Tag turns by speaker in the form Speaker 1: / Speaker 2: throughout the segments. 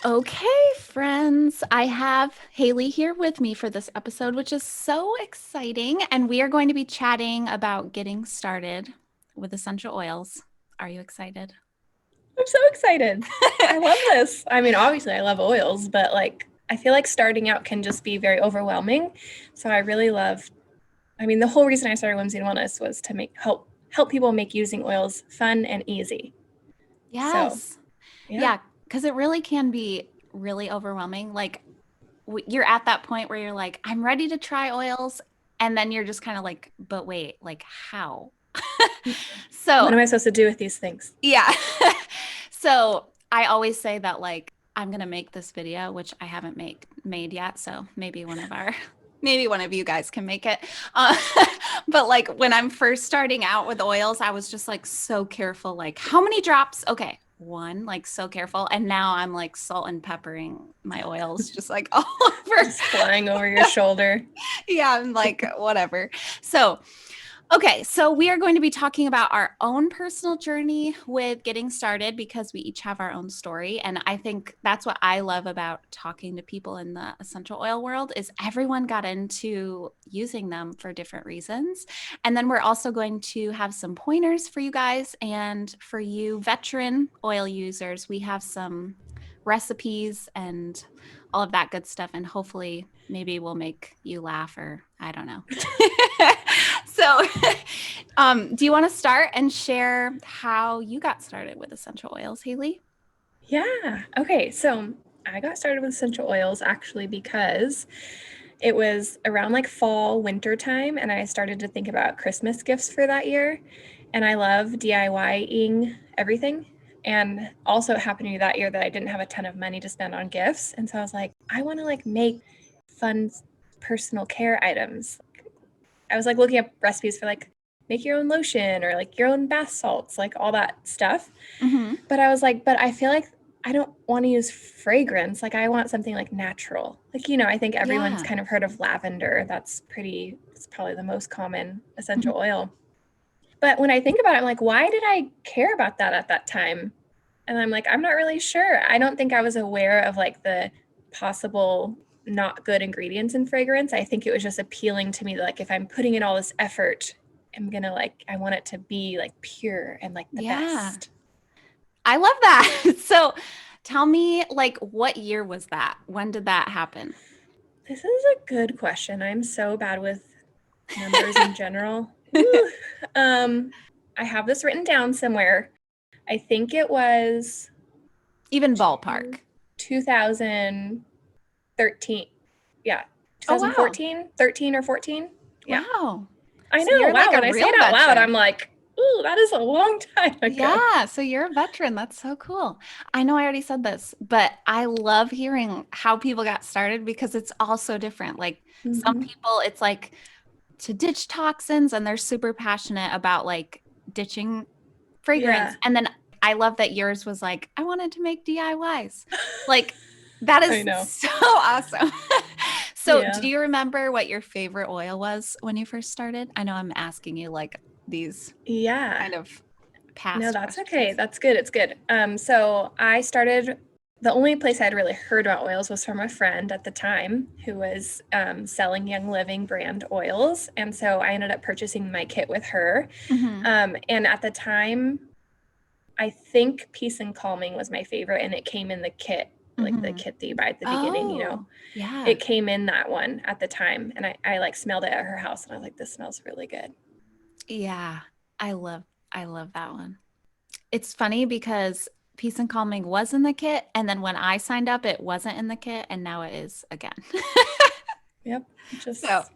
Speaker 1: Okay, friends, I have Haylee here with me for this episode, which is so exciting. And we are going to be chatting about getting started with essential oils. Are you excited?
Speaker 2: I'm so excited. I love this. I mean, obviously I love oils, but I feel like starting out can just be very overwhelming. So I really love, the whole reason I started Whimsy and Wellness was to help people make using oils fun and easy. So,
Speaker 1: Yes.
Speaker 2: yeah.
Speaker 1: Yeah, because it really can be really overwhelming. Like, you're at that point where you're like, I'm ready to try oils. And then you're just kind of like, but wait, like, how?
Speaker 2: What
Speaker 1: So,
Speaker 2: am I supposed to do with these things?
Speaker 1: yeah. So I always say that like I'm gonna make this video, which I haven't made yet. So maybe one of you guys can make it. Uh, but like when I'm first starting out with oils, I was just like so careful, like how many drops? Okay, one, like so careful. And now I'm like salt and peppering my oils just like all over.
Speaker 2: Just flying over your shoulder.
Speaker 1: Yeah, I'm like whatever. So okay, so we are going to be talking about our own personal journey with getting started because we each have our own story. And I think that's what I love about talking to people in the essential oil world is everyone got into using them for different reasons. And then we're also going to have some pointers for you guys and for you veteran oil users, we have some recipes and all of that good stuff. And hopefully maybe we'll make you laugh or I don't know. So, do you want to start and share how you got started with essential oils, Haylee?
Speaker 2: Yeah. Okay. So I got started with essential oils actually because it was around like fall, winter time, and I started to think about Christmas gifts for that year. And I love DIYing everything. And also it happened to be that year that I didn't have a ton of money to spend on gifts. And so I was like, I want to like make fun personal care items. I was like looking up recipes for like make your own lotion or like your own bath salts, like all that stuff.
Speaker 1: Mm-hmm.
Speaker 2: But I was like, but I feel like I don't want to use fragrance. Like I want something like natural. Like, I think everyone's
Speaker 1: Yeah.
Speaker 2: kind of heard of lavender. It's probably the most common
Speaker 1: Mm-hmm.
Speaker 2: essential oil. But when I think about it, I'm like, why did I care about that at that time? And I'm like, I'm not really sure. I don't think I was aware of like the possible not good ingredients in fragrance. I think it was just appealing to me that like if I'm putting in all this effort, I want it to be like pure and like the
Speaker 1: Yeah.
Speaker 2: best.
Speaker 1: I love that. So, tell me, like, what year was that? When did that happen?
Speaker 2: This is a good question. I'm so bad with numbers in general. Woo. I have this written down somewhere. I think it was
Speaker 1: Even ballpark.
Speaker 2: 2013. Yeah,
Speaker 1: Oh, wow.
Speaker 2: 2014, 13 or 14. Yeah.
Speaker 1: Wow.
Speaker 2: I
Speaker 1: So,
Speaker 2: know.
Speaker 1: you're
Speaker 2: Wow.
Speaker 1: like a
Speaker 2: When I say
Speaker 1: real
Speaker 2: it out loud, I'm
Speaker 1: veteran.
Speaker 2: like, ooh, that is a long time ago.
Speaker 1: Yeah, so you're a veteran. That's so cool. I know I already said this, but I love hearing how people got started because it's all so different. Like some
Speaker 2: Hmm.
Speaker 1: people, it's like to ditch toxins and they're super passionate about like ditching fragrance.
Speaker 2: Yeah.
Speaker 1: And then I love that yours was like, I wanted to make DIYs. Like that
Speaker 2: I
Speaker 1: is
Speaker 2: know.
Speaker 1: so awesome. So,
Speaker 2: Yeah.
Speaker 1: do you remember what your favorite oil was when you first started? I know I'm asking you like these
Speaker 2: Yeah.
Speaker 1: kind of
Speaker 2: No,
Speaker 1: past
Speaker 2: that's okay.
Speaker 1: questions.
Speaker 2: That's good. It's good. So I started, the only place I'd really heard about oils was from a friend at the time who was selling Young Living brand oils. And so I ended up purchasing my kit with her.
Speaker 1: Hmm.
Speaker 2: And at the time, I think Peace and Calming was my favorite. And it came in the kit, like the
Speaker 1: Hmm.
Speaker 2: kit that you buy at the beginning.
Speaker 1: Oh, yeah.
Speaker 2: It came in that one at the time. And I like smelled it at her house and I was like, this smells really good.
Speaker 1: Yeah. I love I love that one. It's funny because Peace and Calming was in the kit, and then when I signed up, it wasn't in the kit, and now it is again.
Speaker 2: Yep. It
Speaker 1: So
Speaker 2: just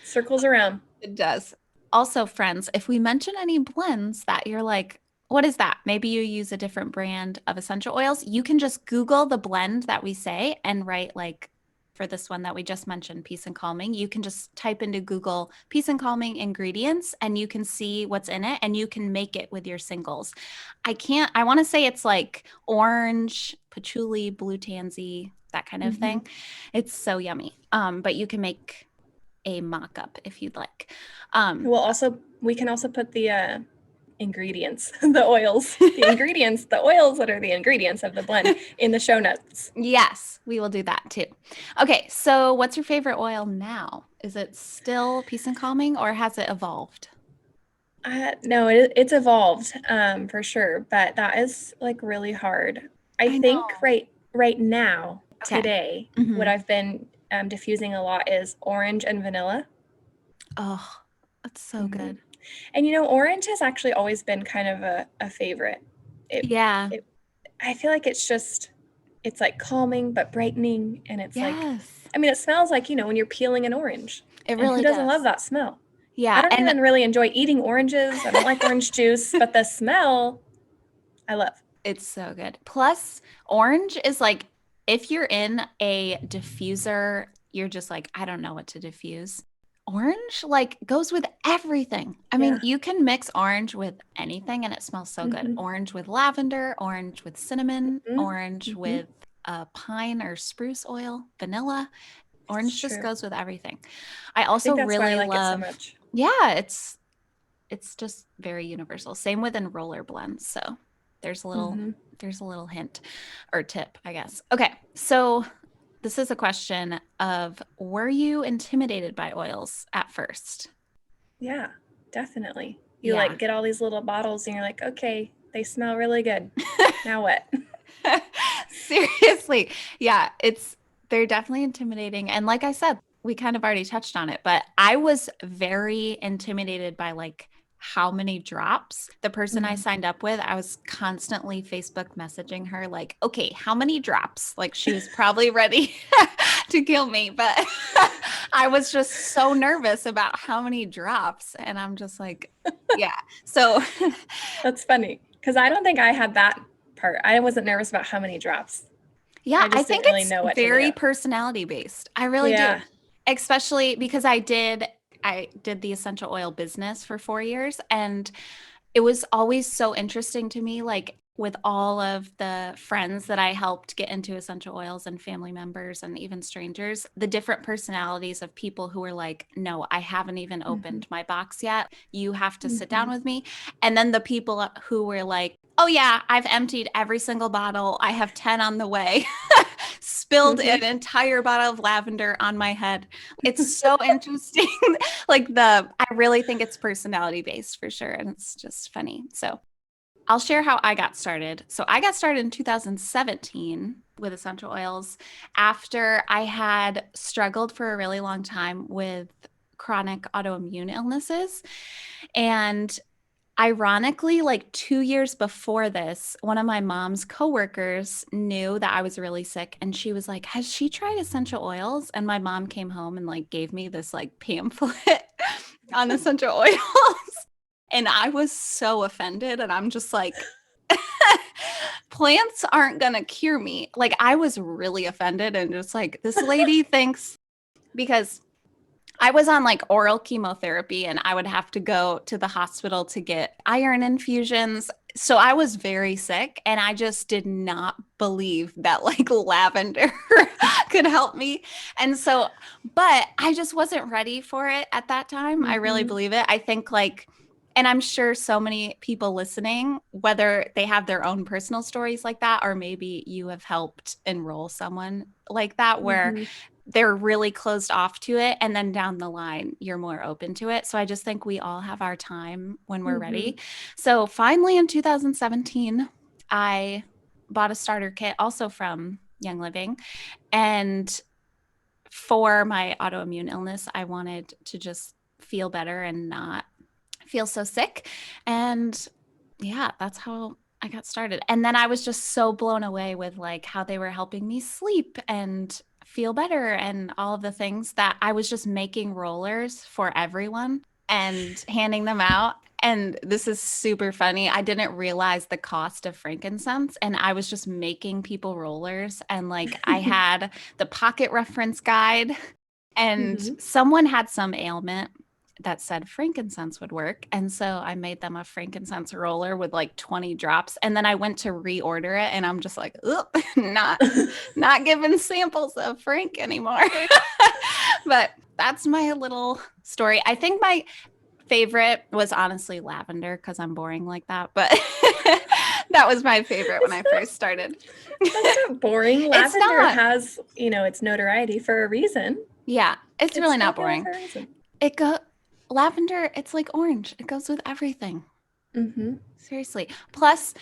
Speaker 2: circles around.
Speaker 1: it does. Also, friends, if we mention any blends that you're like, what is that? Maybe you use a different brand of essential oils. You can just Google the blend that we say and write like for this one that we just mentioned, Peace and Calming. You can just type into Google Peace and Calming ingredients and you can see what's in it and you can make it with your singles. I want to say it's like orange, patchouli, blue tansy, that kind of
Speaker 2: Hmm.
Speaker 1: thing. It's so yummy. But you can make a mock-up if you'd like. Um,
Speaker 2: We can also put the ingredients, the oils, the ingredients, the oils that are the ingredients of the blend in the show notes.
Speaker 1: Yes, we will do that too. Okay, so what's your favorite oil now? Is it still Peace and Calming or has it evolved?
Speaker 2: No, it's evolved for sure, but that is like really hard. I
Speaker 1: I
Speaker 2: think
Speaker 1: know.
Speaker 2: right now,
Speaker 1: Okay.
Speaker 2: today, what
Speaker 1: Mhm.
Speaker 2: I've been diffusing a lot is orange and vanilla.
Speaker 1: Oh, that's so
Speaker 2: hmm
Speaker 1: good.
Speaker 2: And orange has actually always been kind of a favorite. It,
Speaker 1: Yeah.
Speaker 2: it I feel like it's like calming but brightening, and it's like,
Speaker 1: Yes,
Speaker 2: I mean, it smells like, when you're peeling an orange.
Speaker 1: it
Speaker 2: And who
Speaker 1: really
Speaker 2: doesn't
Speaker 1: does.
Speaker 2: love that smell? I
Speaker 1: Yeah,
Speaker 2: don't
Speaker 1: and
Speaker 2: even really enjoy eating oranges. I don't like orange juice, but the smell I love.
Speaker 1: it's so good. Plus, orange is like if you're in a diffuser, you're just like, I don't know what to diffuse. Orange like goes with everything. I mean,
Speaker 2: Yeah.
Speaker 1: you can mix orange with anything and it smells so good.
Speaker 2: hmm
Speaker 1: Orange with lavender, orange with cinnamon,
Speaker 2: hmm
Speaker 1: orange
Speaker 2: hmm
Speaker 1: with pine or spruce oil, vanilla.
Speaker 2: It's
Speaker 1: Orange just
Speaker 2: true.
Speaker 1: goes with everything. I
Speaker 2: I think
Speaker 1: also
Speaker 2: that's why I
Speaker 1: really
Speaker 2: like it so
Speaker 1: love,
Speaker 2: much.
Speaker 1: yeah, it's just very universal. Same with in roller blends. So there's a little
Speaker 2: hmm
Speaker 1: there's a little hint or tip, I guess. Okay. So this is a question of were you intimidated by oils at first?
Speaker 2: Yeah, definitely. You
Speaker 1: Yeah.
Speaker 2: like get all these little bottles and you're like, okay, they smell really good. Now what?
Speaker 1: Seriously. Yeah, they're definitely intimidating. And like I said, we kind of already touched on it, but I was very intimidated by like how many drops. The person I
Speaker 2: Mm.
Speaker 1: signed up with, I was constantly Facebook messaging her like, "Okay, how many drops?" Like she was probably ready to kill me, but I was just so nervous about how many drops and I'm just like, yeah. So
Speaker 2: That's funny because I don't think I had that part. I wasn't nervous about how many drops.
Speaker 1: yeah,
Speaker 2: I
Speaker 1: I
Speaker 2: just didn't
Speaker 1: think
Speaker 2: really
Speaker 1: it's
Speaker 2: know what to
Speaker 1: very
Speaker 2: do.
Speaker 1: personality based. I really do.
Speaker 2: Yeah.
Speaker 1: Especially because I did the essential oil business for 4 years and it was always so interesting to me like with all of the friends that I helped get into essential oils and family members and even strangers, the different personalities of people who were like, "No, I haven't even
Speaker 2: hmm
Speaker 1: opened my box yet. You have to sit
Speaker 2: hmm
Speaker 1: down with me." And then the people who were like, "Oh yeah, I've emptied every single bottle. I have 10 on the way." Spilled
Speaker 2: hmm
Speaker 1: an entire bottle of lavender on my head. It's so interesting. I really think it's personality based for sure. And it's just funny. So I'll share how I got started. So I got started in 2017 with essential oils after I had struggled for a really long time with chronic autoimmune illnesses. And ironically, like 2 years before this, one of my mom's coworkers knew that I was really sick and she was like, "Has she tried essential oils?" And my mom came home and like gave me this like pamphlet on essential oils. And I was so offended. And I'm just like, plants aren't going to cure me. Like, I was really offended and just like, this lady thinks because I was on like oral chemotherapy and I would have to go to the hospital to get iron infusions. So I was very sick and I just did not believe that like lavender could help me. And so, but I just wasn't ready for it at that time. I really
Speaker 2: hmm
Speaker 1: believe it. I think like, and I'm sure so many people listening, whether they have their own personal stories like that, or maybe you have helped enroll someone like that, where
Speaker 2: hmm
Speaker 1: they're really closed off to it and then down the line you're more open to it. So I just think we all have our time when we're
Speaker 2: hmm
Speaker 1: ready. So finally in 2017 I bought a starter kit also from Young Living, and for my autoimmune illness I wanted to just feel better and not feel so sick. And yeah, that's how I got started. And then I was just so blown away with like how they were helping me sleep and feel better and all of the things that I was just making rollers for everyone and handing them out. And this is super funny. I didn't realize the cost of frankincense and I was just making people rollers and like I had the pocket reference guide and
Speaker 2: hmm
Speaker 1: someone had some ailment that said frankincense would work. And so I made them a frankincense roller with like 20 drops. And then I went to reorder it and I'm just like, "Ugh, not giving samples of Frank anymore." But that's my little story. I think my favorite was honestly lavender because I'm boring like that. But that was my favorite when I first started.
Speaker 2: That's not boring.
Speaker 1: It's
Speaker 2: Lavender
Speaker 1: not.
Speaker 2: has, its notoriety for a reason.
Speaker 1: Yeah, it's really not
Speaker 2: popular
Speaker 1: boring.
Speaker 2: for a reason.
Speaker 1: Lavender, it's like orange. It goes with everything.
Speaker 2: Mm-hmm.
Speaker 1: Seriously. Plus,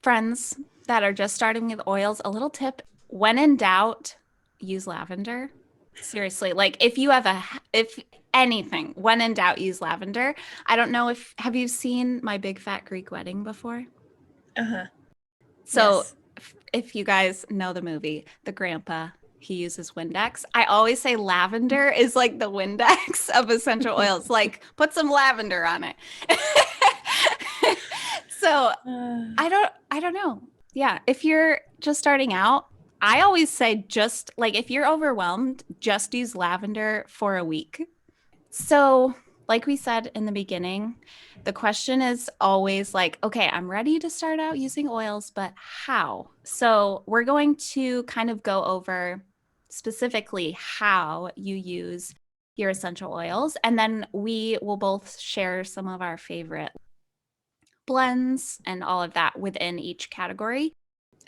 Speaker 1: friends that are just starting with oils, a little tip, when in doubt, use lavender. Seriously, like if anything, when in doubt, use lavender. I don't know have you seen My Big Fat Greek Wedding before?
Speaker 2: Uh-huh.
Speaker 1: So
Speaker 2: Yes.
Speaker 1: if you guys know the movie, the grandpa, he uses Windex. I always say lavender is like the Windex of essential oils. Like put some lavender on it. So I don't know. Yeah, if you're just starting out, I always say just like if you're overwhelmed, just use lavender for a week. So, like we said in the beginning, the question is always like, okay, I'm ready to start out using oils, but how? So, we're going to kind of go over specifically how you use your essential oils, and then we will both share some of our favorite blends and all of that within each category.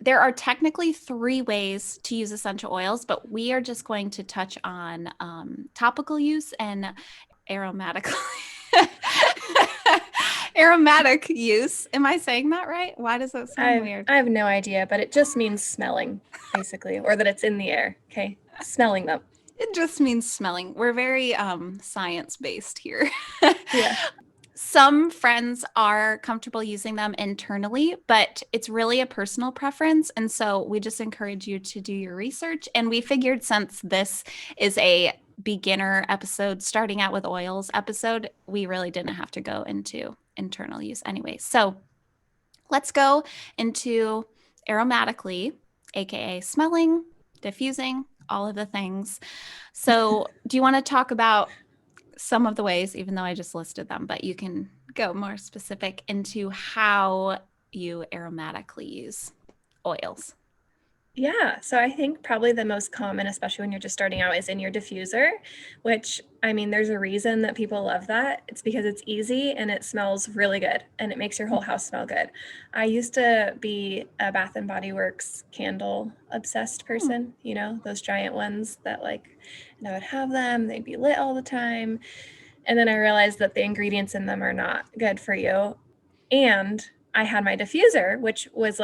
Speaker 1: There are technically 3 ways to use essential oils, but we are just going to touch on topical use and aromatic aromatic use. Am I saying that right? Why does that sound weird?
Speaker 2: I have no idea, but it just means smelling, basically, or that it's in the air. Okay, smelling them.
Speaker 1: It just means smelling. We're very science-based here.
Speaker 2: Yeah.
Speaker 1: Some friends are comfortable using them internally, but it's really a personal preference. And so we just encourage you to do your research. And we figured since this is a beginner episode, starting out with oils episode, we really didn't have to go into internal use anyway. So let's go into aromatically, aka smelling, diffusing, all of the things. So do you want to talk about some of the ways, even though I just listed them, but you can go more specific into how you aromatically use oils?
Speaker 2: Yeah, so I think probably the most common, especially when you're just starting out, is in your diffuser, which I mean, there's a reason that people love that. It's because it's easy and it smells really good and it makes your whole house smell good. I used to be a Bath and Body Works candle obsessed person, those giant ones that and I would have them, they'd be lit all the time. And then I realized that the ingredients in them are not good for you. And I had my diffuser, which was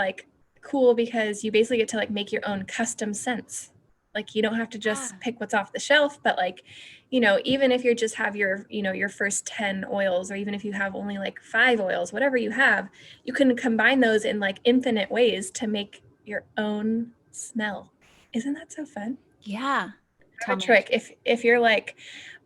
Speaker 2: cool because you basically get to make your own custom scents. You don't have to just pick what's off the shelf, but even if you just have your first 10 oils, or even if you have only 5 oils, whatever you have, you can combine those in infinite ways to make your own smell. Isn't that so fun?
Speaker 1: Yeah.
Speaker 2: A trick if you're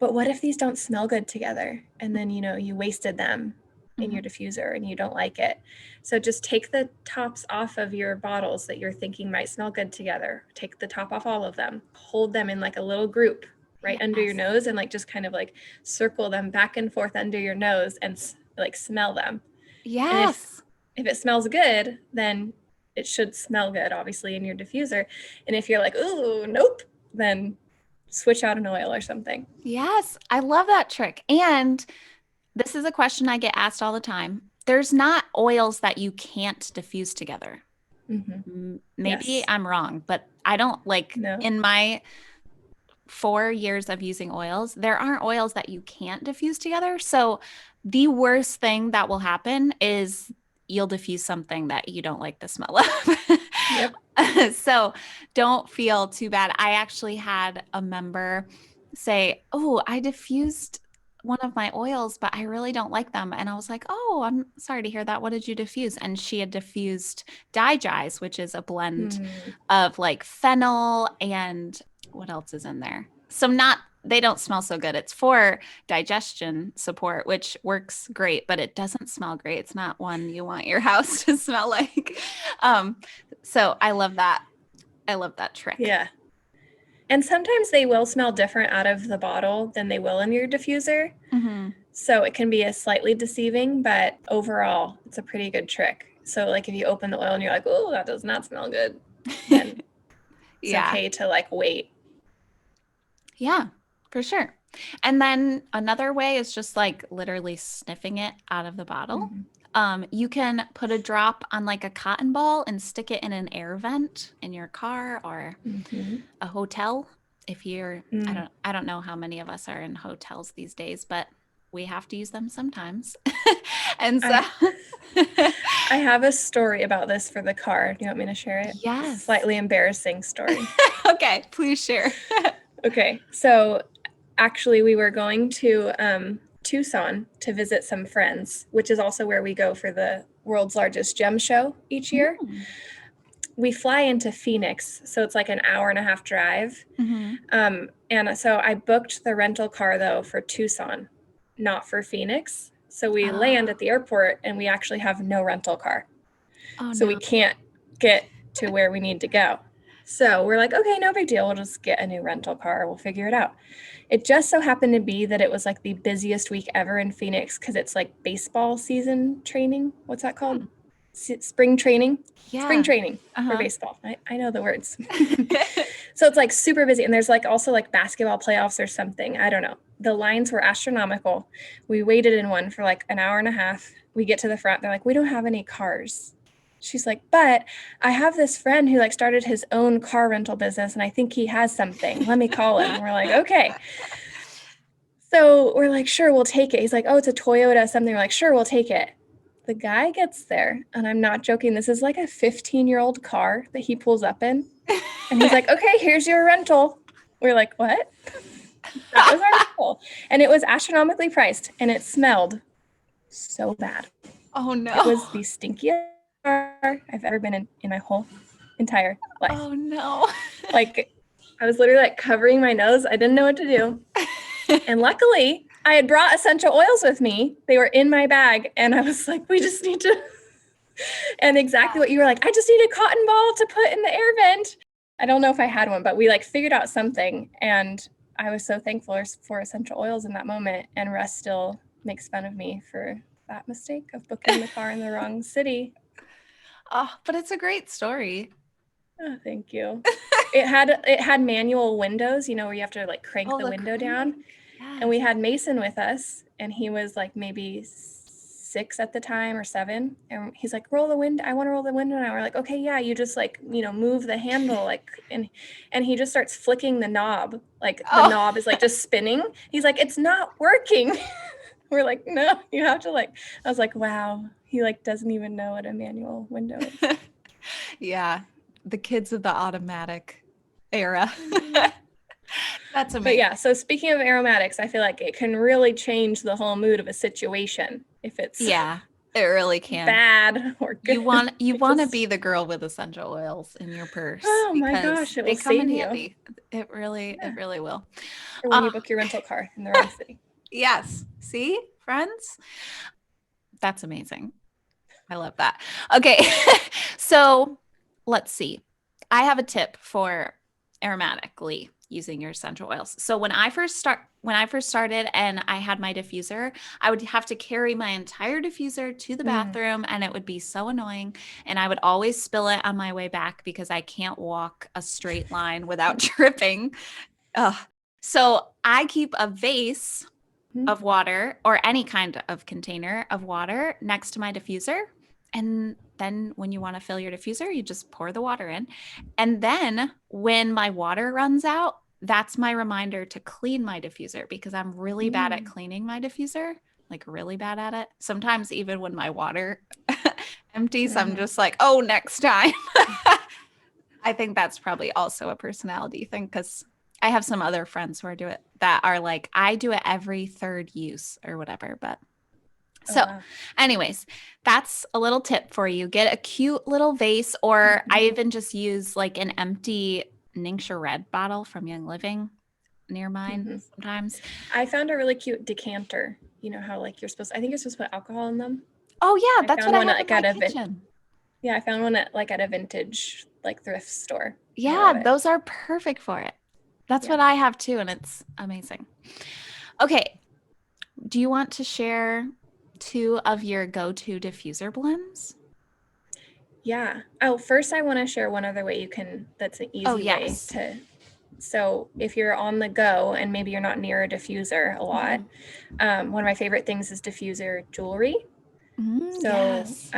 Speaker 2: but what if these don't smell good together, and then you wasted them in your diffuser and you don't like it. So just take the tops off of your bottles that you're thinking might smell good together. Take the top off all of them, hold them in a little group right under your nose, and just kind of circle them back and forth under your nose and smell them.
Speaker 1: Yes.
Speaker 2: And if it smells good, then it should smell good, obviously, in your diffuser. And if you're ooh, nope, then switch out an oil or something.
Speaker 1: Yes. I love that trick. And this is a question I get asked all the time. There's not oils that you can't diffuse together. Maybe I'm wrong, but I don't in my 4 years of using oils, there aren't oils that you can't diffuse together. So the worst thing that will happen is you'll diffuse something that you don't like the smell of.
Speaker 2: Yep.
Speaker 1: So don't feel too bad. I actually had a member say, "Oh, I diffused one of my oils, but I really don't like them." And I was like, "Oh, I'm sorry to hear that. What did you diffuse?" And she had diffused Digize, which is a blend of fennel and what else is in there? They don't smell so good. It's for digestion support, which works great, but it doesn't smell great. It's not one you want your house to smell like. So I love that. I love that trick.
Speaker 2: Yeah. And sometimes they will smell different out of the bottle than they will in your diffuser. So it can be a slightly deceiving, but overall, it's a pretty good trick. So if you open the oil and you're like, "Oh, that does not smell good," then it's okay to wait.
Speaker 1: Yeah, for sure. And then another way is just like literally sniffing it out of the bottle. You can put a drop on like a cotton ball and stick it in an air vent in your car or a hotel. If you're, I don't know how many of us are in hotels these days, but we have to use them sometimes. And so
Speaker 2: I have a story about this for the car. Do you want me to share it?
Speaker 1: Yes.
Speaker 2: Slightly embarrassing story.
Speaker 1: Okay, please share.
Speaker 2: Okay, so actually we were going to Tucson to visit some friends, which is also where we go for the world's largest gem show each year. We fly into Phoenix, so it's like an hour and a half drive. And so I booked the rental car though for Tucson, not for Phoenix. So we land at the airport and we actually have no rental car. So we can't get to where we need to go. So we're like, okay, no big deal. We'll just get a new rental car. We'll figure it out. It just so happened to be that it was like the busiest week ever in Phoenix because it's like baseball season training. What's that called? Spring training? Yeah. Spring training for baseball. I know the words. So it's like super busy. And there's like also like basketball playoffs or something. I don't know. The lines were astronomical. We waited in one for like an hour and a half. We get to the front. They're like, we don't have any cars. She's like, but I have this friend who like started his own car rental business and I think he has something. Let me call him. And we're like, okay. So we're like, sure, we'll take it. He's like, oh, it's a Toyota something. We're like, sure, we'll take it. The guy gets there, and I'm not joking. This is like a 15-year-old car that he pulls up in. And he's like, okay, here's your rental. We're like, what? That was our rental. And it was astronomically priced, and it smelled so bad.
Speaker 1: Oh, no.
Speaker 2: It was the stinkiest car I've ever been in my whole entire life.
Speaker 1: Oh, no.
Speaker 2: Like, I was literally like covering my nose. I didn't know what to do. And luckily, I had brought essential oils with me. They were in my bag. And I was like, we just need to. And exactly what you were like, I just need a cotton ball to put in the air vent. I don't know if I had one, but we like figured out something. And I was so thankful for essential oils in that moment. And Russ still makes fun of me for that mistake of booking the car in the wrong city.
Speaker 1: Oh, but it's a great story.
Speaker 2: Oh, thank you. It had manual windows, you know, where you have to like crank the window down. Yes. And we had Mason with us, and he was like maybe 6 at the time or 7. And he's like, roll the window. I want to roll the window. And we're like, okay, yeah, you just like, you know, move the handle, like, and he just starts flicking the knob. Like the knob is like just spinning. He's like, it's not working. We're like, no, you have to like, I was like, wow, he like doesn't even know what a manual window is.
Speaker 1: Yeah. The kids of the automatic era. That's amazing.
Speaker 2: But yeah, so speaking of aromatics, I feel like it can really change the whole mood of a situation if it's
Speaker 1: it really can.
Speaker 2: Bad or good.
Speaker 1: You want to be the girl with essential oils in your purse.
Speaker 2: Oh my gosh, it will save you. Handy.
Speaker 1: It really will.
Speaker 2: Or when you book your rental car in the wrong city.
Speaker 1: Yes. See, friends? That's amazing. I love that. Okay. So let's see. I have a tip for aromatically using your essential oils. So when I first started and I had my diffuser, I would have to carry my entire diffuser to the bathroom and it would be so annoying. And I would always spill it on my way back because I can't walk a straight line without tripping. So I keep a vase of water or any kind of container of water next to my diffuser. And then when you want to fill your diffuser, you just pour the water in. And then when my water runs out, that's my reminder to clean my diffuser because I'm really bad at cleaning my diffuser, like really bad at it. Sometimes even when my water empties, I'm just like, oh, next time. I think that's probably also a personality thing because I have some other friends who are like, I do it every third use or whatever, but so anyways, that's a little tip for you. Get a cute little vase, or I even just use like an empty Ningxia Red bottle from Young Living near mine sometimes.
Speaker 2: I found a really cute decanter. You know how like I think you're supposed to put alcohol in them.
Speaker 1: Oh yeah, that's what I have in my kitchen.
Speaker 2: Yeah, I found one at a vintage like thrift store.
Speaker 1: Yeah, those are perfect for it. That's what I have too, and it's amazing. Okay, do you want to share 2 of your go-to diffuser blends?
Speaker 2: Yeah. Oh, first I want to share one other way that's an easy way So if you're on the go and maybe you're not near a diffuser a lot, one of my favorite things is diffuser jewelry. So
Speaker 1: Yes.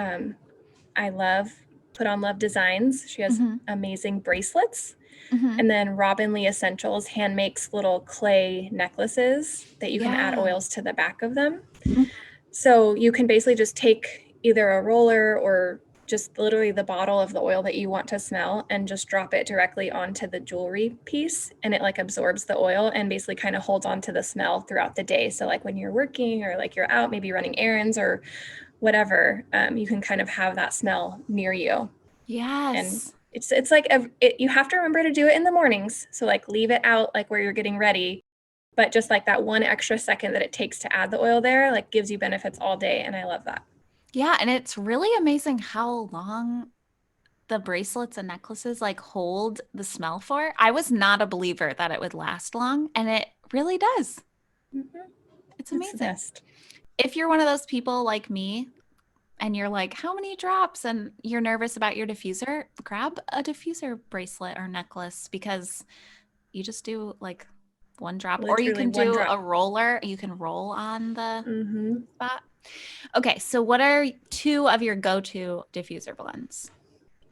Speaker 2: I love Put On Love Designs. She has amazing bracelets. And then Robin Lee Essentials hand makes little clay necklaces that you can add oils to the back of them. So you can basically just take either a roller or just literally the bottle of the oil that you want to smell and just drop it directly onto the jewelry piece, and it like absorbs the oil and basically kind of holds on to the smell throughout the day. So like when you're working or like you're out maybe running errands or whatever, you can kind of have that smell near you. And
Speaker 1: Yes.
Speaker 2: it's like you have to remember to do it in the mornings. So like leave it out like where you're getting ready, but just like that one extra second that it takes to add the oil there, like gives you benefits all day. And I love that.
Speaker 1: Yeah. And it's really amazing how long the bracelets and necklaces like hold the smell for. I was not a believer that it would last long, and it really does. It's
Speaker 2: It's the
Speaker 1: amazing.
Speaker 2: best.
Speaker 1: If you're one of those people like me and you're like, how many drops? And you're nervous about your diffuser, grab a diffuser bracelet or necklace, because you just do like one drop, or you
Speaker 2: Literally
Speaker 1: can
Speaker 2: one
Speaker 1: do
Speaker 2: drop.
Speaker 1: a roller. You can roll on the spot. Okay, so what are two of your go-to diffuser blends?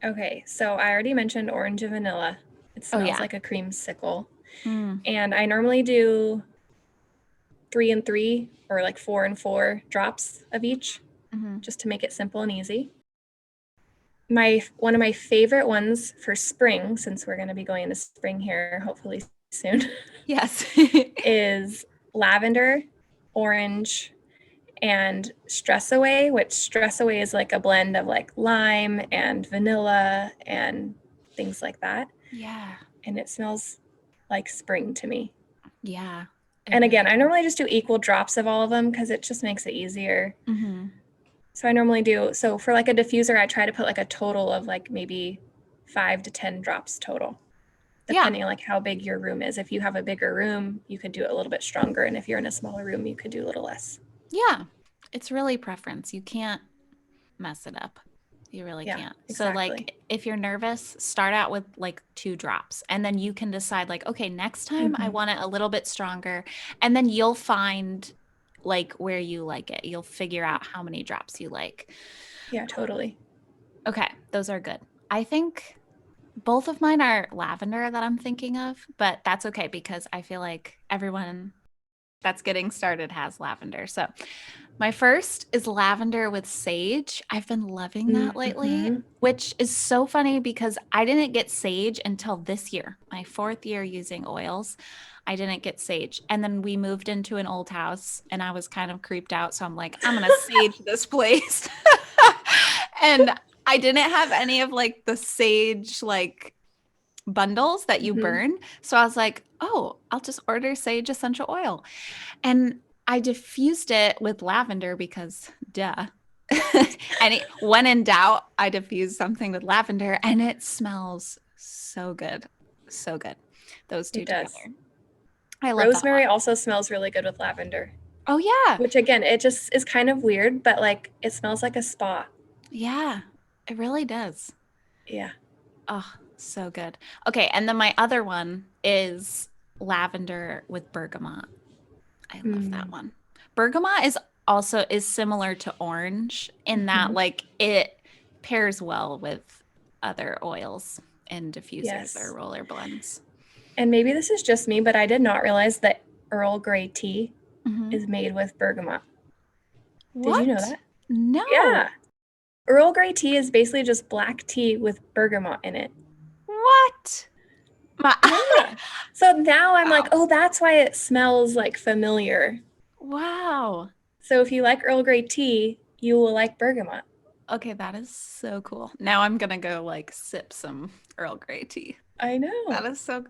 Speaker 2: Okay, so I already mentioned orange and vanilla. It smells like a creamsicle. And I normally do 3 and 3 or like 4 and 4 drops of each, just to make it simple and easy. One of my favorite ones for spring, since we're going to be going into spring here hopefully soon,
Speaker 1: Yes.
Speaker 2: is lavender, orange, and Stress Away, which Stress Away is like a blend of like lime and vanilla and things like that.
Speaker 1: Yeah.
Speaker 2: And it smells like spring to me.
Speaker 1: Yeah.
Speaker 2: And again, I normally just do equal drops of all of them because it just makes it easier. So I normally do, so for like a diffuser, I try to put like a total of like maybe 5 to 10 drops total, depending on like how big your room is. If you have a bigger room, you could do it a little bit stronger. And if you're in a smaller room, you could do a little less.
Speaker 1: Yeah. It's really preference. You can't mess it up. You really can't.
Speaker 2: Exactly.
Speaker 1: So like if you're nervous, start out with like 2 drops, and then you can decide like, okay, next time I want it a little bit stronger, and then you'll find like where you like it. You'll figure out how many drops you like.
Speaker 2: Yeah, totally.
Speaker 1: Okay, those are good. I think both of mine are lavender that I'm thinking of, but that's okay because I feel like everyone that's getting started has lavender. So my first is lavender with sage. I've been loving that lately, which is so funny because I didn't get sage until this year, my 4th year using oils. I didn't get sage. And then we moved into an old house and I was kind of creeped out. So I'm like, I'm going to sage this place. And I didn't have any of like the sage like bundles that you burn. So I was like, oh, I'll just order sage essential oil. And I diffused it with lavender because duh. And when in doubt, I diffuse something with lavender and it smells so good. So good. Those two together. I love
Speaker 2: rosemary also smells really good with lavender.
Speaker 1: Oh yeah.
Speaker 2: Which again, it just is kind of weird, but like it smells like a spa.
Speaker 1: Yeah, it really does.
Speaker 2: Yeah.
Speaker 1: Oh, so good. Okay, and then my other one is lavender with bergamot. I love that one. Bergamot is similar to orange in that like it pairs well with other oils and diffusers or roller blends.
Speaker 2: And maybe this is just me, but I did not realize that Earl Grey tea is made with bergamot.
Speaker 1: What?
Speaker 2: Did you know that?
Speaker 1: No.
Speaker 2: Yeah. Earl Grey tea is basically just black tea with bergamot in it.
Speaker 1: What?
Speaker 2: Yeah. So now I'm like, oh, that's why it smells like familiar.
Speaker 1: Wow.
Speaker 2: So if you like Earl Grey tea, you will like bergamot.
Speaker 1: Okay, that is so cool. Now I'm going to go like sip some Earl Grey tea.
Speaker 2: I know.
Speaker 1: That is so,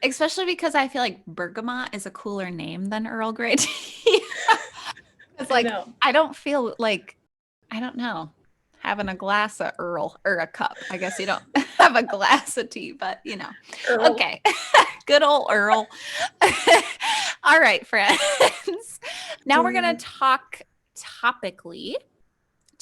Speaker 1: especially because I feel like bergamot is a cooler name than Earl Grey tea. It's like, I don't feel like, I don't know, having a glass of Earl or a cup. I guess you don't have a glass of tea, but you know. Earl. Okay. Good old Earl. All right, friends. Now we're going to talk topically.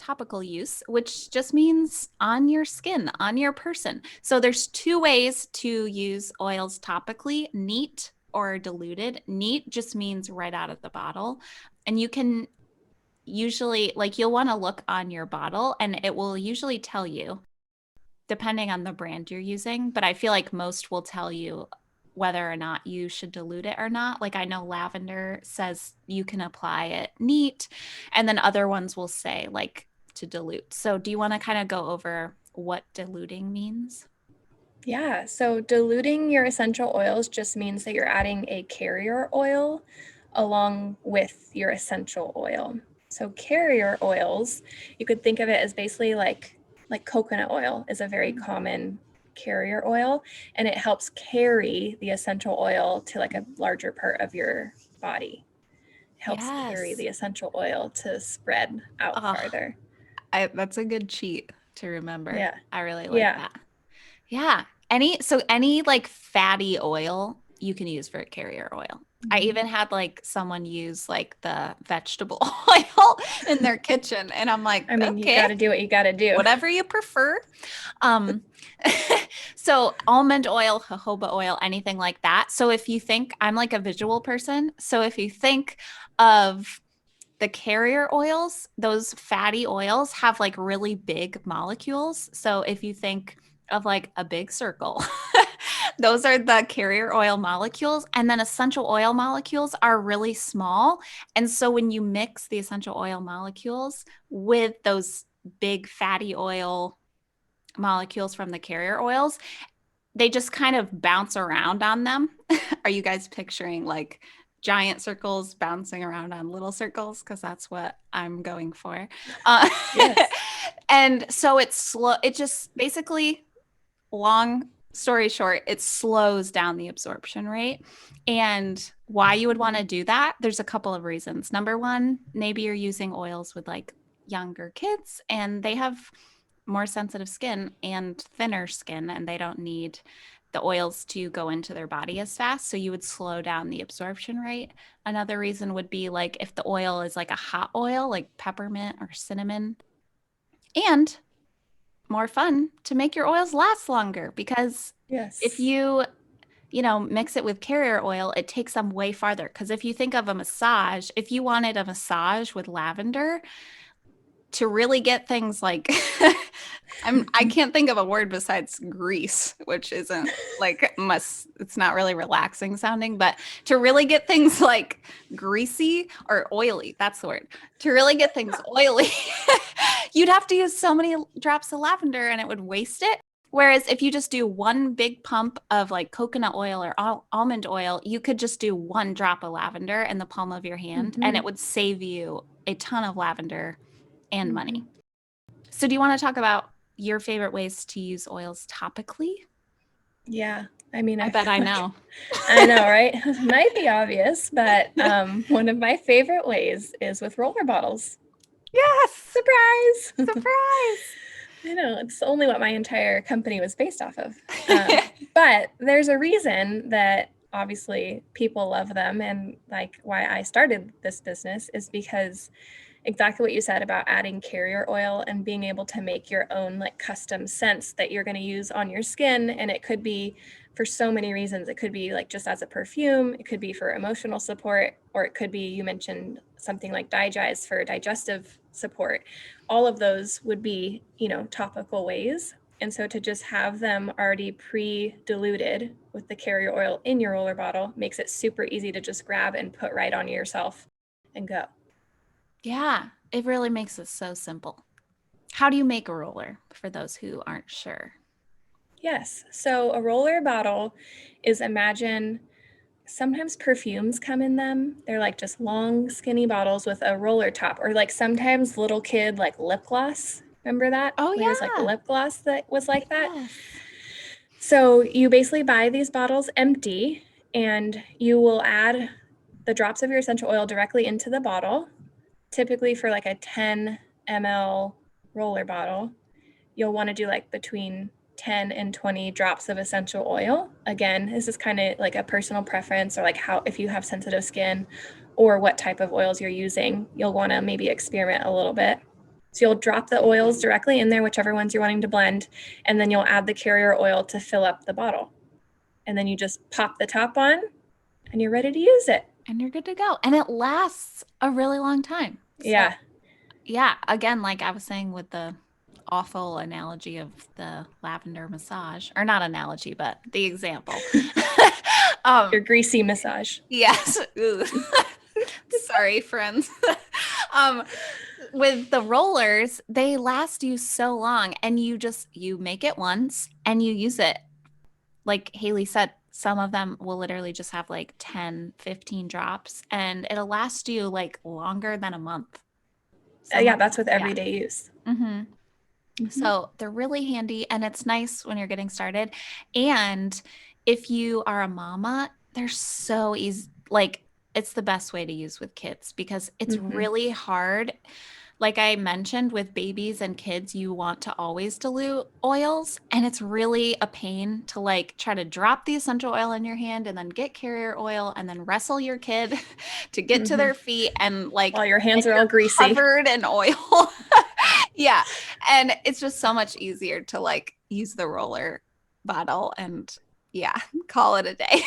Speaker 1: topical use, which just means on your skin, on your person. So there's two ways to use oils topically, neat or diluted. Neat just means right out of the bottle. And you can usually, like, you'll want to look on your bottle and it will usually tell you, depending on the brand you're using, but I feel like most will tell you whether or not you should dilute it or not. Like I know lavender says you can apply it neat, and then other ones will say like to dilute. So do you want to kind of go over what diluting means?
Speaker 2: Yeah, so diluting your essential oils just means that you're adding a carrier oil along with your essential oil. So carrier oils, you could think of it as basically like coconut oil is a very common carrier oil, and it helps carry the essential oil to like a larger part of your body. It helps carry
Speaker 1: Yes.
Speaker 2: the essential oil to spread out farther.
Speaker 1: That's a good cheat to remember.
Speaker 2: Yeah.
Speaker 1: I really like
Speaker 2: Yeah.
Speaker 1: that. Yeah. Any like fatty oil you can use for a carrier oil. I even had like someone use like the vegetable oil in their kitchen, and I'm like,
Speaker 2: I mean, you
Speaker 1: okay,
Speaker 2: got to do what you got to do.
Speaker 1: whatever you prefer. Um, so almond oil, jojoba oil, anything like that. So if you think I'm like a visual person, so if you think of the carrier oils, those fatty oils have like really big molecules. So if you think of like a big circle, those are the carrier oil molecules. And then essential oil molecules are really small. And so when you mix the essential oil molecules with those big fatty oil molecules from the carrier oils, they just kind of bounce around on them. Are you guys picturing like giant circles bouncing around on little circles? Because that's what I'm going for.
Speaker 2: Yes.
Speaker 1: And so it's slow. It just basically, long story short, it slows down the absorption rate. And why you would want to do that, there's a couple of reasons. Number one, maybe you're using oils with like younger kids and they have more sensitive skin and thinner skin, and they don't need the oils to go into their body as fast. So you would slow down the absorption rate. Another reason would be like if the oil is like a hot oil, like peppermint or cinnamon, and more fun to make your oils last longer because if
Speaker 2: Yes.
Speaker 1: you know, mix it with carrier oil, it takes them way farther. Because if you think of a massage, if you wanted a massage with lavender, to really get things like I can't think of a word besides grease, which isn't like it's not really relaxing sounding, but to really get things like greasy or oily, that's the word. To really get things oily, you'd have to use so many drops of lavender and it would waste it. Whereas if you just do one big pump of like coconut oil or almond oil, you could just do one drop of lavender in the palm of your hand and it would save you a ton of lavender and money. So do you want to talk about your favorite ways to use oils topically?
Speaker 2: Yeah. I mean,
Speaker 1: I bet I know.
Speaker 2: I know, right? Might be obvious, but one of my favorite ways is with roller bottles.
Speaker 1: Yes.
Speaker 2: Surprise.
Speaker 1: Surprise.
Speaker 2: I know, it's only what my entire company was based off of. But there's a reason that obviously people love them, and like why I started this business is because exactly what you said about adding carrier oil and being able to make your own like custom scents that you're going to use on your skin. And it could be for so many reasons. It could be like just as a perfume, it could be for emotional support, or it could be, you mentioned something like Digest for digestive support. All of those would be, you know, topical ways. And so to just have them already pre-diluted with the carrier oil in your roller bottle makes it super easy to just grab and put right on yourself and go.
Speaker 1: Yeah, it really makes it so simple. How do you make a roller for those who aren't sure?
Speaker 2: Yes. So a roller bottle is, imagine, sometimes perfumes come in them. They're like just long, skinny bottles with a roller top, or like sometimes little kid like lip gloss. Remember that?
Speaker 1: Oh,
Speaker 2: There's like
Speaker 1: yeah.
Speaker 2: lip gloss that was like that.
Speaker 1: Yes.
Speaker 2: So you basically buy these bottles empty and you will add the drops of your essential oil directly into the bottle. Typically for like a 10 ml roller bottle, you'll want to do like between 10 and 20 drops of essential oil. Again, this is kind of like a personal preference, or like how, if you have sensitive skin or what type of oils you're using, you'll want to maybe experiment a little bit. So you'll drop the oils directly in there, whichever ones you're wanting to blend, and then you'll add the carrier oil to fill up the bottle. And then you just pop the top on and you're ready to use it.
Speaker 1: And you're good to go. And it lasts a really long time.
Speaker 2: Yeah.
Speaker 1: So, yeah, again, like I was saying with the awful analogy of the lavender massage, or not analogy, but the example.
Speaker 2: Your greasy massage.
Speaker 1: Yes. Sorry, friends. With the rollers, they last you so long, and you make it once and you use it. Like Haylee said, some of them will literally just have like 10, 15 drops, and it'll last you like longer than a month.
Speaker 2: Yeah, that's with everyday use.
Speaker 1: So they're really handy, and it's nice when you're getting started. And if you are a mama, they're so easy. Like, it's the best way to use with kids because it's really hard. Like I mentioned, with babies and kids, you want to always dilute oils, and it's really a pain to like try to drop the essential oil in your hand and then get carrier oil and then wrestle your kid to get to their feet, and like
Speaker 2: while your hands are all greasy,
Speaker 1: covered in oil. Yeah. And it's just so much easier to like use the roller bottle and call it a day.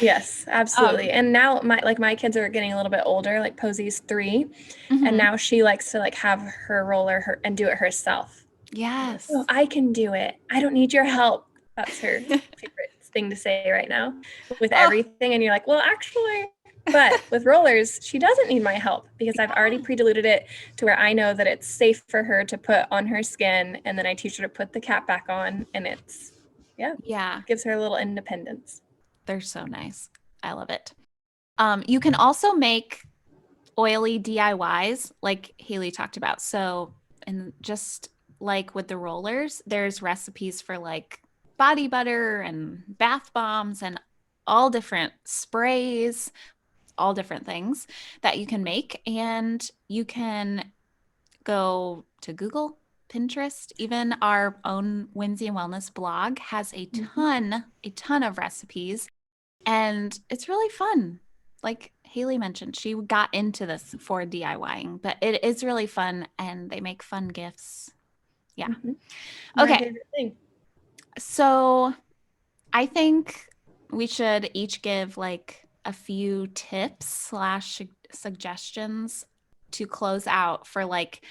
Speaker 2: Yes, absolutely. And now my kids are getting a little bit older, like Posey's 3, and now she likes to like have her roller and do it herself.
Speaker 1: Yes.
Speaker 2: Oh, I can do it. I don't need your help. That's her favorite thing to say right now with everything. And you're like, well, actually, but with rollers, she doesn't need my help because I've already pre-diluted it to where I know that it's safe for her to put on her skin. And then I teach her to put the cap back on, and it's, gives her a little independence.
Speaker 1: They're so nice. I love it. You can also make oily DIYs like Haylee talked about. So, and just like with the rollers, there's recipes for like body butter and bath bombs and all different sprays, all different things that you can make. And you can go to Google, Pinterest, even our own Whimsy and Wellness blog has a ton of recipes, and it's really fun. Like Haylee mentioned, she got into this for DIYing, but it is really fun, and they make fun gifts. Yeah.
Speaker 2: My favorite thing.
Speaker 1: So I think we should each give like a few tips / suggestions to close out for like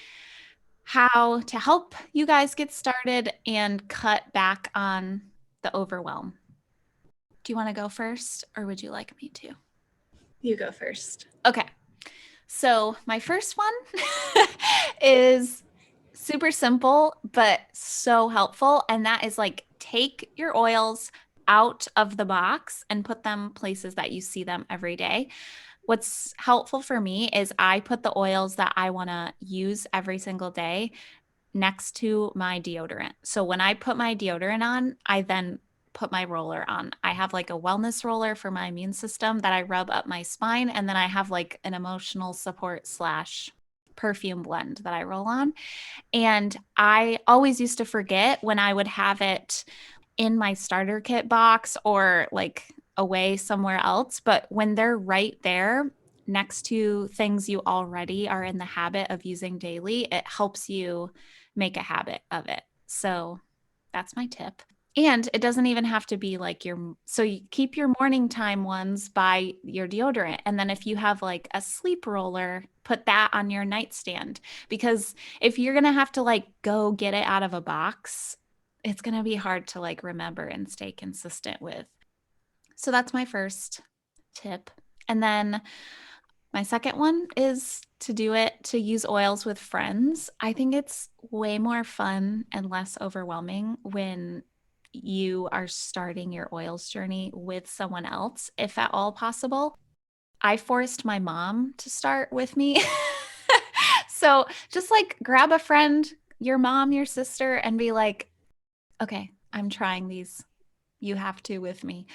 Speaker 1: how to help you guys get started and cut back on the overwhelm. Do you want to go first, or would you like me to?
Speaker 2: You go first.
Speaker 1: Okay. So my first one is super simple, but so helpful. And that is like, take your oils out of the box and put them places that you see them every day. What's helpful for me is I put the oils that I want to use every single day next to my deodorant. So when I put my deodorant on, I then put my roller on. I have like a wellness roller for my immune system that I rub up my spine. And then I have like an emotional support / perfume blend that I roll on. And I always used to forget when I would have it in my starter kit box or like away somewhere else. But when they're right there next to things you already are in the habit of using daily, it helps you make a habit of it. So that's my tip. And it doesn't even have to be like so you keep your morning time ones by your deodorant. And then if you have like a sleep roller, put that on your nightstand. Because if you're going to have to like go get it out of a box, it's going to be hard to like remember and stay consistent with. So that's my first tip. And then my second one is to use oils with friends. I think it's way more fun and less overwhelming when you are starting your oils journey with someone else, if at all possible. I forced my mom to start with me. So just like grab a friend, your mom, your sister, and be like, okay, I'm trying these. You have to with me.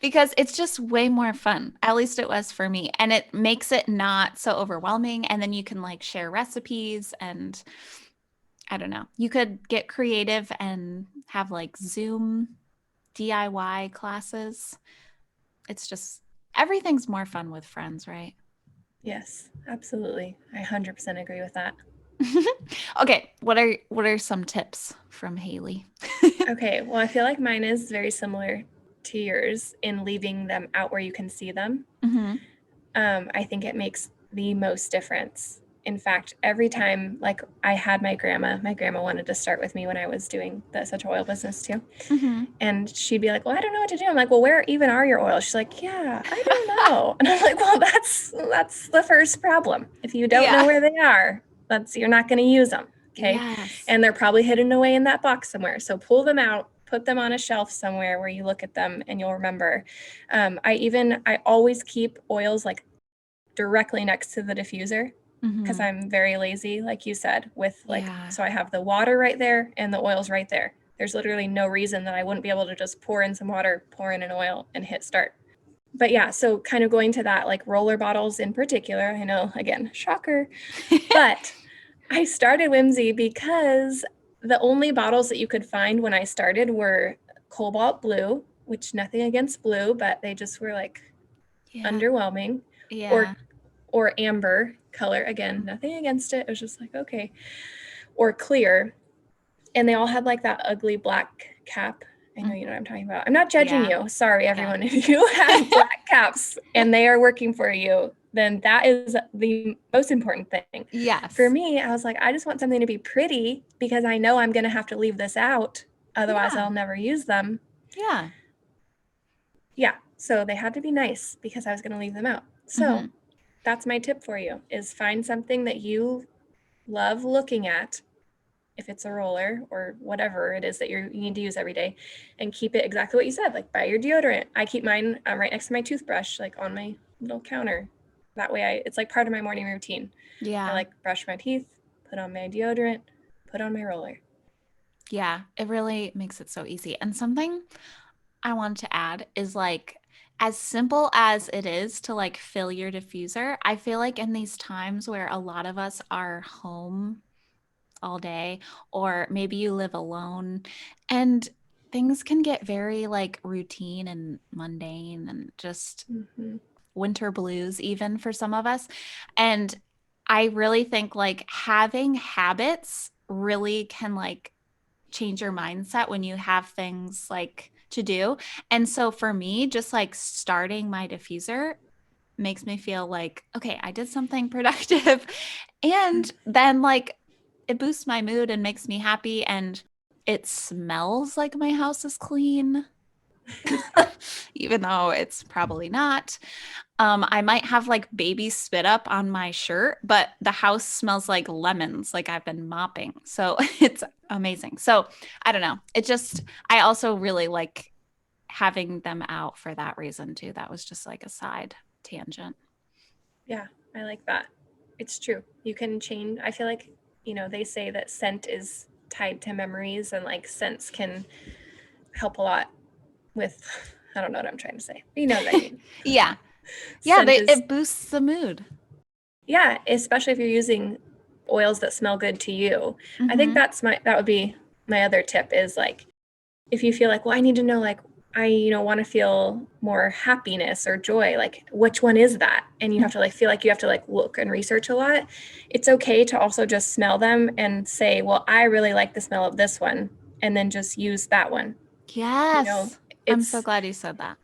Speaker 1: Because it's just way more fun. At least it was for me. And it makes it not so overwhelming. And then you can like share recipes, and I don't know. You could get creative and have like Zoom DIY classes. It's just, everything's more fun with friends, right?
Speaker 2: Yes, absolutely. I 100% agree with that.
Speaker 1: Okay, what are some tips from Haylee?
Speaker 2: Okay, well, I feel like mine is very similar to yours in leaving them out where you can see them.
Speaker 1: Mm-hmm.
Speaker 2: I think it makes the most difference. In fact, every time, like I had my grandma wanted to start with me when I was doing the essential oil business too.
Speaker 1: Mm-hmm.
Speaker 2: And she'd be like, well, I don't know what to do. I'm like, well, where even are your oils? She's like, yeah, I don't know. And I'm like, well, that's the first problem. If you don't know
Speaker 1: Yeah.
Speaker 2: where they are, you're not going to use them. Okay.
Speaker 1: Yes.
Speaker 2: And they're probably hidden away in that box somewhere. So pull them out, put them on a shelf somewhere where you look at them and you'll remember. I always keep oils like directly next to the diffuser because
Speaker 1: Mm-hmm.
Speaker 2: I'm very lazy, like you said, with
Speaker 1: Yeah.
Speaker 2: so I have the water right there and the oils right there. There's literally no reason that I wouldn't be able to just pour in some water, pour in an oil, and hit start. But yeah, so kind of going to that, like roller bottles in particular, I know, again, shocker, but I started Whimsy because the only bottles that you could find when I started were cobalt blue, which nothing against blue, but they just were like
Speaker 1: Yeah.
Speaker 2: underwhelming,
Speaker 1: Yeah.
Speaker 2: or amber color. Again, nothing against it. It was just like, okay. Or clear. And they all had like that ugly black cap. I know you know what I'm talking about. I'm not judging
Speaker 1: Yeah.
Speaker 2: you. Sorry,
Speaker 1: Yeah.
Speaker 2: everyone. If you have black caps and they are working for you, then that is the most important thing. For
Speaker 1: Yes.
Speaker 2: me, I was like, I just want something to be pretty because I know I'm going to have to leave this out. Otherwise,
Speaker 1: Yeah.
Speaker 2: I'll never use them.
Speaker 1: Yeah.
Speaker 2: Yeah. So they had to be nice because I was going to leave them out.
Speaker 1: Mm-hmm.
Speaker 2: So that's my tip for you is find something that you love looking at, if it's a roller or whatever it is that you need to use every day, and keep it exactly what you said, like by your deodorant. I keep mine right next to my toothbrush, like on my little counter. That way it's like part of my morning routine.
Speaker 1: Yeah.
Speaker 2: I like brush my teeth, put on my deodorant, put on my roller.
Speaker 1: Yeah. It really makes it so easy. And something I want to add is like, as simple as it is to like fill your diffuser, I feel like in these times where a lot of us are home all day, or maybe you live alone and things can get very like routine and mundane and just
Speaker 2: Mm-hmm.
Speaker 1: winter blues, even for some of us. And I really think like having habits really can like change your mindset when you have things like to do. And so for me, just like starting my diffuser makes me feel like, okay, I did something productive. And then like it boosts my mood and makes me happy. And it smells like my house is clean, even though it's probably not. I might have like baby spit up on my shirt, but the house smells like lemons, like I've been mopping. So it's amazing. So I don't know. I also really like having them out for that reason too. That was just like a side tangent.
Speaker 2: Yeah, I like that. It's true. You can change. I feel like, they say that scent is tied to memories, and like scents can help a lot with, I don't know what I'm trying to say, but you know what I mean.
Speaker 1: Yeah. Yeah,
Speaker 2: Scent is,
Speaker 1: it boosts the mood.
Speaker 2: yeah, especially if you're using oils that smell good to you. I think
Speaker 1: Mm-hmm.
Speaker 2: that would be my other tip is like, if you feel like, well, I need to know, like, I, want to feel more happiness or joy, like, which one is that? And you have to like, feel like you have to like look and research a lot. It's okay to also just smell them and say, well, I really like the smell of this one. And then just use that one. You know,
Speaker 1: Yes. I'm so
Speaker 2: it's,
Speaker 1: glad you said that.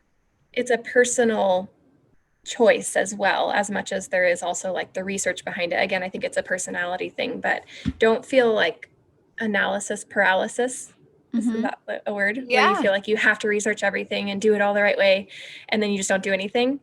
Speaker 2: it's a personal choice as well, as much as there is also like the research behind it. Again, I think it's a personality thing, but don't feel like analysis paralysis. Is
Speaker 1: Mm-hmm.
Speaker 2: that a word? Where you
Speaker 1: Yeah.
Speaker 2: feel like you have to research everything and do it all the right way, and then you just don't do anything.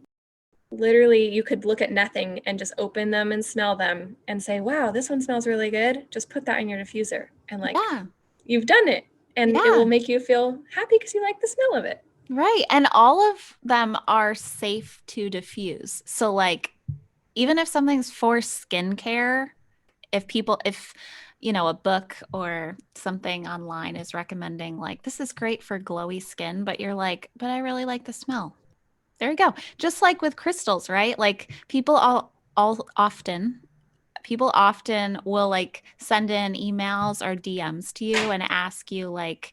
Speaker 2: Literally, you could look at nothing and just open them and smell them and say, wow, this one smells really good. Just put that in your diffuser, and like,
Speaker 1: Yeah.
Speaker 2: you've done it, and it will
Speaker 1: Yeah.
Speaker 2: make you feel happy because you like the smell of it.
Speaker 1: Right. And all of them are safe to diffuse. So like even if something's for skincare, if a book or something online is recommending like this is great for glowy skin, but you're like, but I really like the smell. There you go. Just like with crystals, right? Like all often people often will like send in emails or DMs to you and ask you like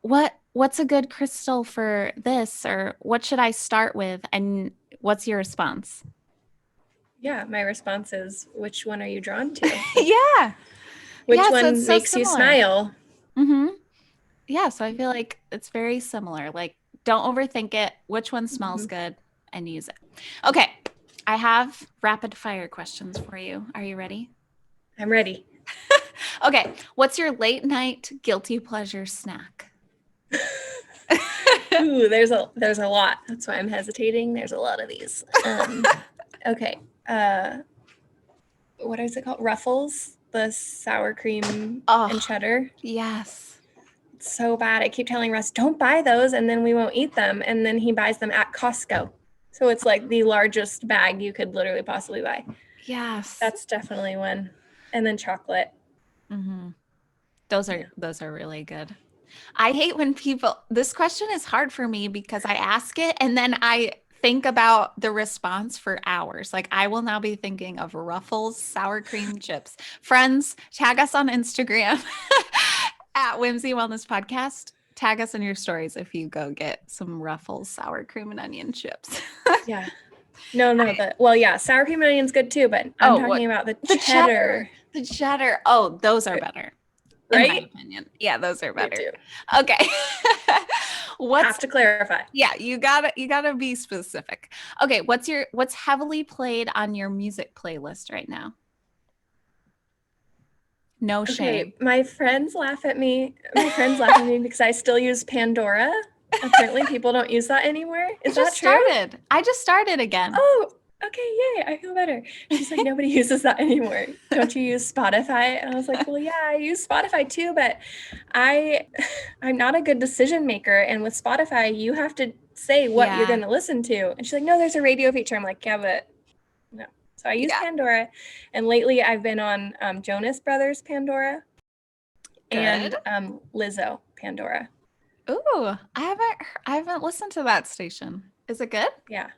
Speaker 1: what's a good crystal for this, or what should I start with, and what's your response?
Speaker 2: Yeah, my response is, which one are you drawn to? Like,
Speaker 1: Yeah.
Speaker 2: Which
Speaker 1: so
Speaker 2: one
Speaker 1: it's so
Speaker 2: makes you
Speaker 1: similar.
Speaker 2: smile?
Speaker 1: Mm-hmm. Yeah, so I feel like it's very similar. Like, don't overthink it. Which one smells good and use it. Okay, I have rapid fire questions for you. Are you ready?
Speaker 2: I'm ready.
Speaker 1: Okay, what's your late night guilty pleasure snack?
Speaker 2: Ooh, there's a lot. That's why I'm hesitating. There's a lot of these. Okay. What is it called? Ruffles, the sour cream and cheddar.
Speaker 1: Yes.
Speaker 2: It's so bad. I keep telling Russ, don't buy those, and then we won't eat them. And then he buys them at Costco. So it's like the largest bag you could literally possibly buy.
Speaker 1: Yes.
Speaker 2: That's definitely one. And then chocolate.
Speaker 1: Mm-hmm. Those are really good. I hate when this question is hard for me because I ask it and then I think about the response for hours. Like I will now be thinking of Ruffles sour cream chips. Friends, tag us on Instagram at Whimsy Wellness Podcast. Tag us in your stories if you go get some Ruffles sour cream and onion chips.
Speaker 2: Yeah. No, sour cream and onion's good too, but I'm talking about the cheddar.
Speaker 1: The cheddar. Oh, those are better.
Speaker 2: Right?
Speaker 1: In my opinion. Yeah, those are better.
Speaker 2: Me too.
Speaker 1: Okay.
Speaker 2: Have to clarify.
Speaker 1: Yeah, you gotta be specific. Okay, what's heavily played on your music playlist right now? No shame.
Speaker 2: Okay, my friends laugh at me. Because I still use Pandora. Apparently people don't use that anymore. Is that true?
Speaker 1: I just started again.
Speaker 2: Oh, okay, yay, I feel better. She's like, nobody uses that anymore. Don't you use Spotify? And I was like, well, yeah, I use Spotify too, but I'm not a good decision maker. And with Spotify, you have to say what you're going to listen to. And she's like, no, there's a radio feature. I'm like, yeah, but no. So I use Pandora. And lately I've been on Jonas Brothers Pandora. Good. And Lizzo Pandora.
Speaker 1: Ooh, I haven't listened to that station. Is it good?
Speaker 2: Yeah.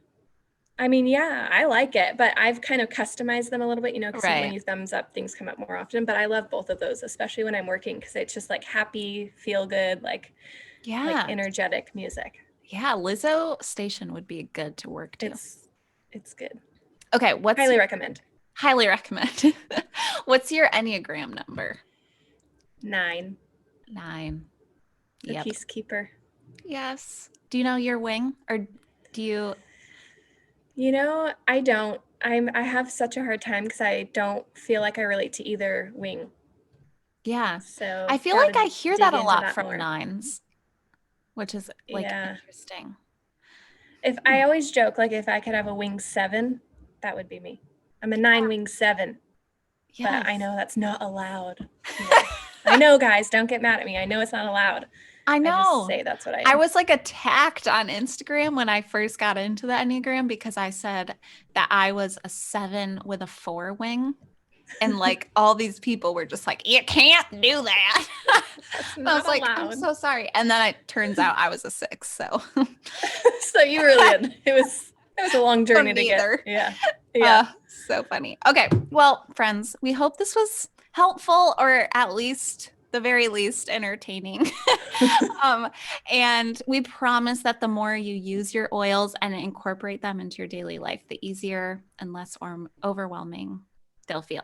Speaker 2: I mean, yeah, I like it, but I've kind of customized them a little bit, because when you thumbs up, things come up more often. But I love both of those, especially when I'm working, because it's just like happy, feel good, like energetic music.
Speaker 1: Yeah, Lizzo station would be good to work to.
Speaker 2: It's good.
Speaker 1: Okay,
Speaker 2: highly recommend.
Speaker 1: Highly recommend. What's your Enneagram number?
Speaker 2: 9.
Speaker 1: The
Speaker 2: peacekeeper.
Speaker 1: Yes. Do you know your wing, or do you?
Speaker 2: I don't. I have such a hard time because I don't feel like I relate to either wing.
Speaker 1: Yeah. So I feel like I hear that a lot from 9s, which is interesting.
Speaker 2: If I always joke, like if I could have a wing 7, that would be me. I'm a 9 wing 7. Yes. But I know that's not allowed. I know, guys, don't get mad at me. I know it's not allowed.
Speaker 1: I know.
Speaker 2: I just say that's what I am.
Speaker 1: I was like attacked on Instagram when I first got into the Enneagram because I said that I was a 7 with a 4 wing. And like all these people were just like, you can't do that. I was like, I'm so sorry. And then it turns out I was a 6. So
Speaker 2: so you really did. It was a long journey to get. Yeah.
Speaker 1: So funny. Okay. Well, friends, we hope this was helpful, or at least the very least entertaining. And we promise that the more you use your oils and incorporate them into your daily life, the easier and less overwhelming they'll feel.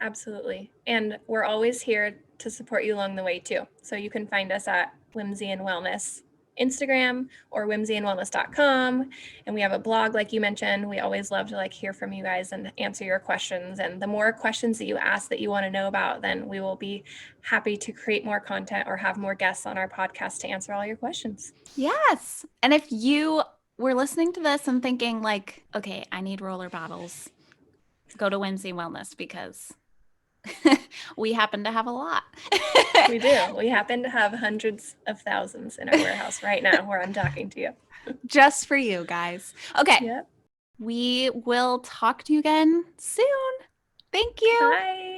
Speaker 2: Absolutely. And we're always here to support you along the way too. So you can find us at Whimsy and Wellness Instagram or whimsyandwellness.com. And we have a blog, like you mentioned. We always love to hear from you guys and answer your questions. And the more questions that you ask that you want to know about, then we will be happy to create more content or have more guests on our podcast to answer all your questions.
Speaker 1: Yes. And if you were listening to this and thinking okay, I need roller bottles, go to Whimsy Wellness because we happen to have a lot.
Speaker 2: We do. We happen to have hundreds of thousands in our warehouse right now where I'm talking to you.
Speaker 1: Just for you guys. Okay.
Speaker 2: Yep.
Speaker 1: We will talk to you again soon. Thank you.
Speaker 2: Bye.